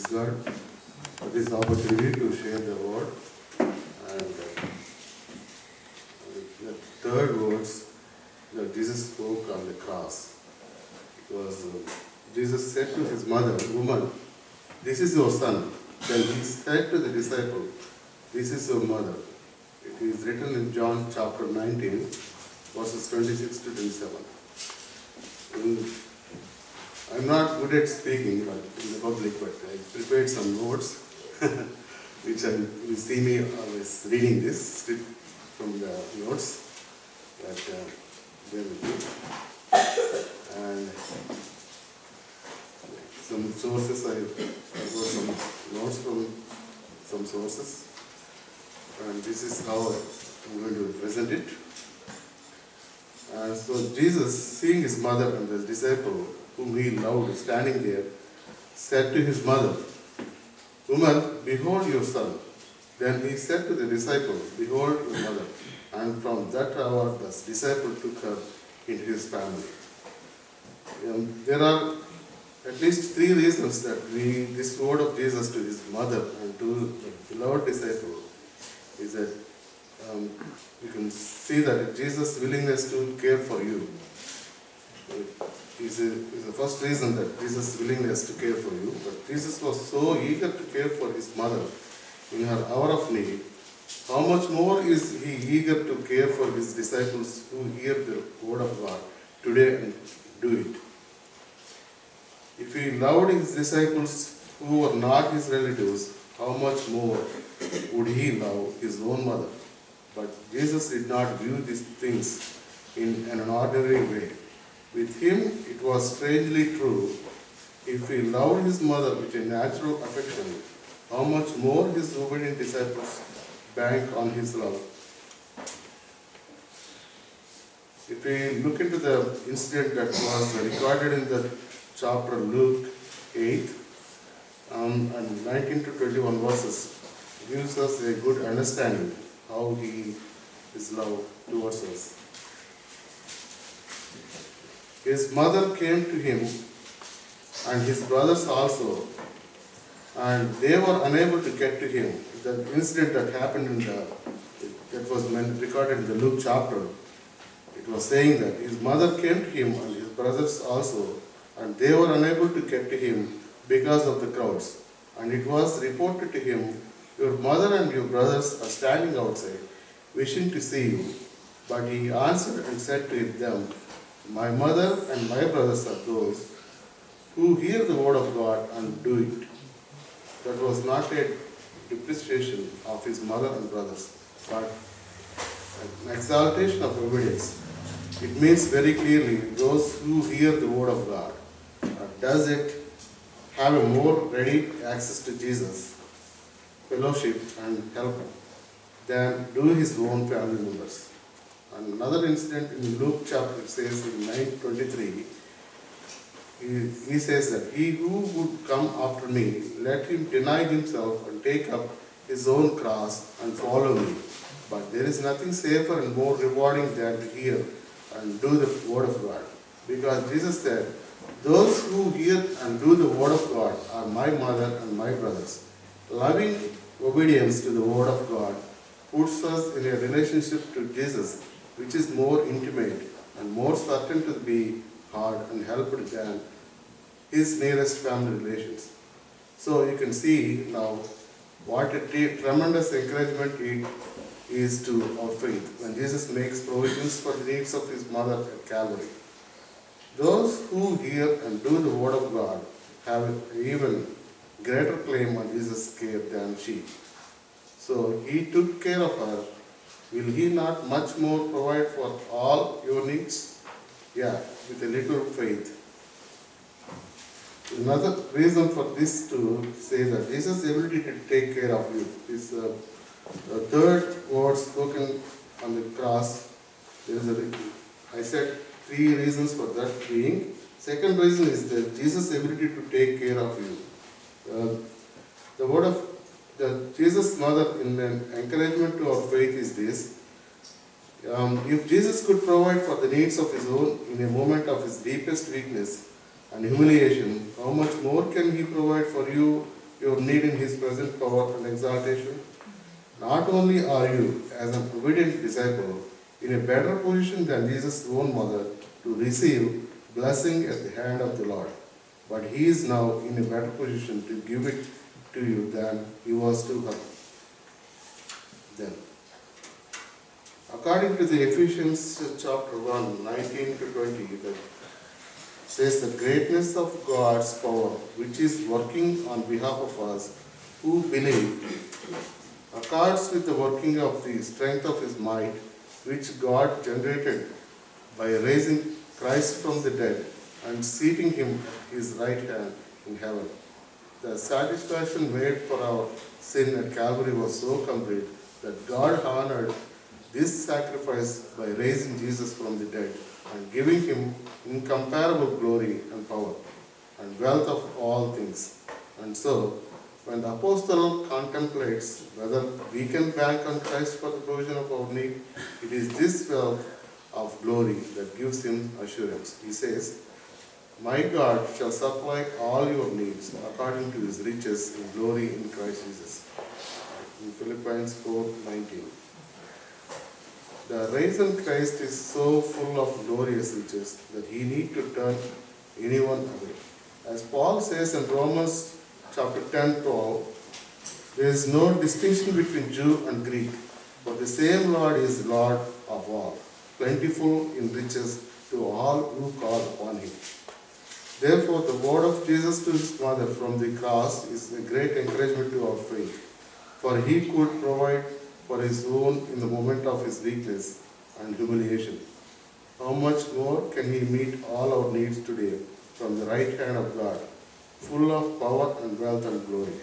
praise God for this opportunity to share the word. And the third words that Jesus spoke on the cross was Jesus said to his mother, "Woman, this is your son." Then he said to the disciple, "This is your mother." It is written in John chapter 19, verses 26 to 27. And I'm not good at speaking in the public, but I prepared some notes, which you see me always reading this script from the notes that bear with me. And some sources, I got some notes from some sources, and this is how I'm going to present it. And so Jesus, seeing his mother and the disciple whom he loved standing there, said to his mother, "Woman, behold your son." Then he said to the disciple, "Behold your mother." And from that hour the disciple took her into his family. There are at least three reasons that this word of Jesus to his mother and to the beloved disciple is that you can see that Jesus' willingness to care for you is the first reason that Jesus' willingness to care for you. But Jesus was so eager to care for his mother in her hour of need. How much more is he eager to care for his disciples who hear the word of God today and do it? If he loved his disciples who were not his relatives, how much more would he love his own mother? But Jesus did not view these things in an ordinary way. With him, it was strangely true. If he loved his mother with a natural affection, how much more his obedient disciples bank on his love. If we look into the incident that was recorded in the chapter Luke 8 and 19 to 21 verses, gives us a good understanding how his love towards us. His mother came to him and his brothers also, and they were unable to get to him. The incident that happened that was recorded in the Luke chapter, it was saying that his mother came to him and his brothers also, and they were unable to get to him because of the crowds. And it was reported to him, "Your mother and your brothers are standing outside, wishing to see you." But he answered and said to them, "My mother and my brothers are those who hear the word of God and do it." That was not a depreciation of his mother and brothers, but an exaltation of obedience. It means very clearly those who hear the word of God. Does it have a more ready access to Jesus, fellowship and help than do his own family members? And another incident in Luke chapter, it says in 9:23, he says that he who would come after me, let him deny himself and take up his own cross and follow me. But there is nothing safer and more rewarding than to hear and do the word of God. Because Jesus said, "Those who hear and do the word of God are my mother and my brothers." Loving obedience to the word of God puts us in a relationship to Jesus, which is more intimate and more certain to be hard and helped than his nearest family relations. So you can see now what a tremendous encouragement it is to our faith when Jesus makes provisions for the needs of his mother at Calvary. Those who hear and do the word of God have even greater claim on Jesus' care than she. So he took care of her. Will he not much more provide for all your needs? Yeah, with a little faith. Another reason for this to say that Jesus' ability to take care of you is the third word spoken on the cross. I said three reasons for that being. Second reason is that Jesus' ability to take care of you. The word of Jesus' mother in an encouragement to our faith is this: if Jesus could provide for the needs of his own in a moment of his deepest weakness and humiliation, how much more can he provide for you your need in His present power and exaltation? Not only are you, as an obedient disciple, in a better position than Jesus' own mother to receive blessing at the hand of the Lord, but He is now in a better position to give it to you than He was to her then. According to the Ephesians chapter 1, 19 to 20, that says the greatness of God's power, which is working on behalf of us who believe, accords with the working of the strength of His might, which God generated by raising Christ from the dead and seating Him at His right hand in heaven. The satisfaction made for our sin at Calvary was so complete that God honored this sacrifice by raising Jesus from the dead and giving Him incomparable glory and power and wealth of all things. And so, when the apostle contemplates whether we can bank on Christ for the provision of our need, it is this wealth of glory that gives him assurance. He says, "My God shall supply all your needs according to His riches in glory in Christ Jesus." In Philippians 4:19. The risen Christ is so full of glorious riches that He need to turn anyone away. As Paul says in Romans chapter 10:12, there is no distinction between Jew and Greek, but the same Lord is Lord of all, plentiful in riches to all who call upon Him. Therefore, the word of Jesus to His mother from the cross is a great encouragement to our faith, for He could provide for His own in the moment of His weakness and humiliation. How much more can He meet all our needs today from the right hand of God, full of power and wealth and glory?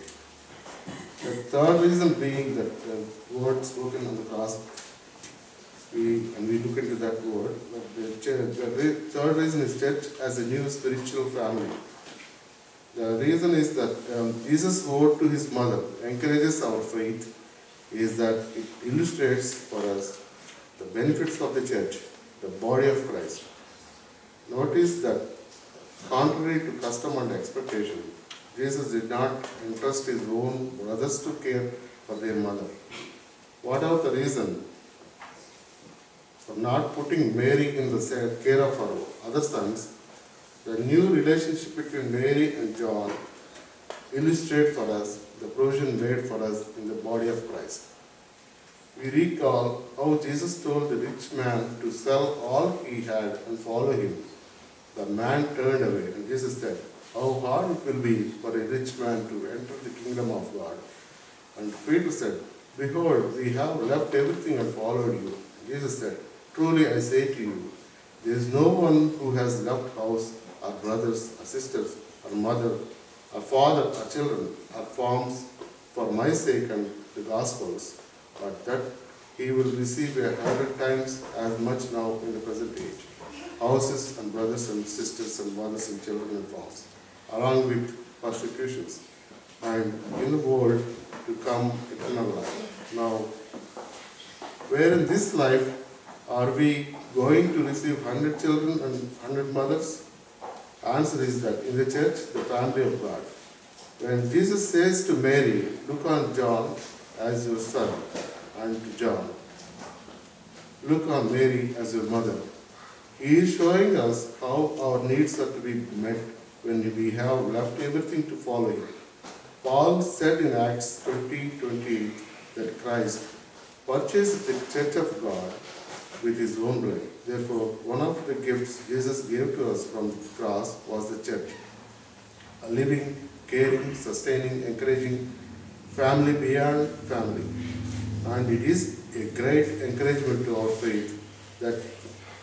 The third reason being that the word spoken on the cross, we look into that word, but the third reason is church as a new spiritual family. The reason is that Jesus' word to His mother encourages our faith, is that it illustrates for us the benefits of the church, the body of Christ. Notice that contrary to custom and expectation, Jesus did not entrust His own brothers to care for their mother. Whatever the reason for not putting Mary in the care of her other sons, the new relationship between Mary and John illustrate for us the provision made for us in the body of Christ. We recall how Jesus told the rich man to sell all he had and follow Him. The man turned away, and Jesus said, "How hard it will be for a rich man to enter the kingdom of God." And Peter said, "Behold, we have left everything and followed you." Jesus said, "Truly I say to you, there is no one who has left house, or brothers, or sisters, or mother, or father, or children, or farms, for my sake and the gospel's, but that he will receive 100 times as much now in the present age, houses and brothers and sisters and mothers and children and farms, along with persecutions, and in the world to come eternal life." Now, where in this life are we going to receive 100 children and 100 mothers? Answer is that in the church, the family of God. When Jesus says to Mary, "Look on John as your son," and to John, "Look on Mary as your mother," He is showing us how our needs are to be met when we have left everything to follow Him. Paul said in Acts 20:28 that Christ purchased the church of God with His own blood. Therefore, one of the gifts Jesus gave to us from the cross was the church, a living, caring, sustaining, encouraging family beyond family. And it is a great encouragement to our faith that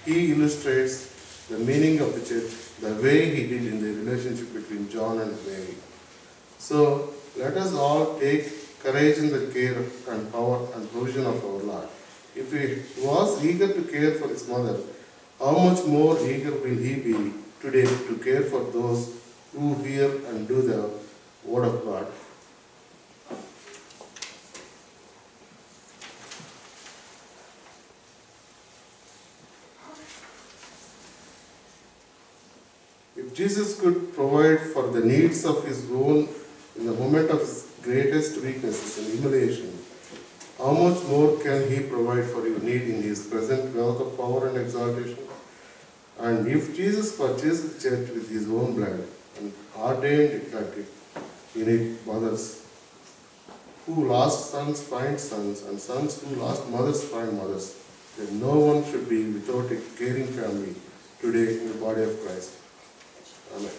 He illustrates the meaning of the church the way He did in the relationship between John and Mary. So, let us all take courage in the care and power and provision of our Lord. If He was eager to care for His mother, how much more eager will He be today to care for those who hear and do the Word of God? If Jesus could provide for the needs of His own in in the moment of his greatest weaknesses and humiliation, how much more can he provide for your need in his present wealth of power and exaltation? And if Jesus purchased the church with his own blood and ordained that you need mothers, who lost sons find sons, and sons who lost mothers find mothers, then no one should be without a caring family today in the body of Christ. Amen.